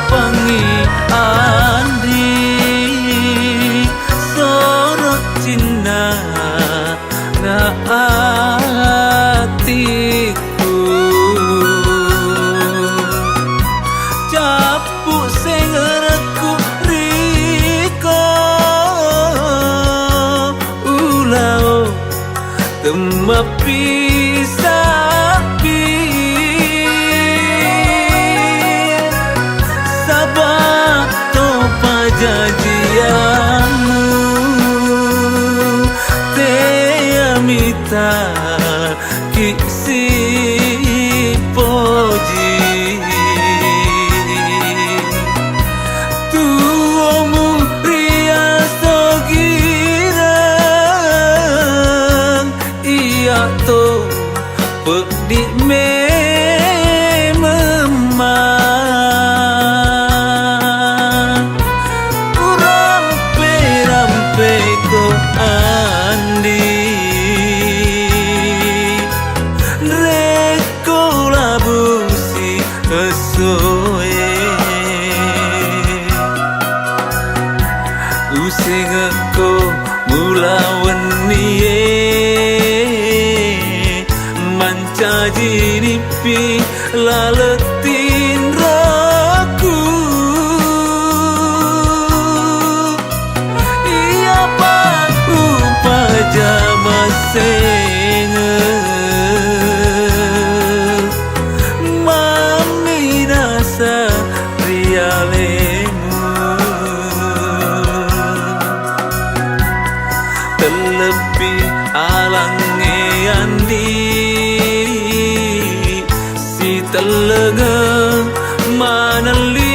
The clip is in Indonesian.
pengi andi sorot cinta na atiku capuk sengerku riko ulau temapi sapi sabato pajajianmu te amita kisi poji tuomu riaso girang iya to pedi me memang rampe ko andi reko labusi kesoe useng ko mulawan niye manca jinipi laletin roku iya paku pajama senge mami nasa rialemu terlebih alange andi si telenga manali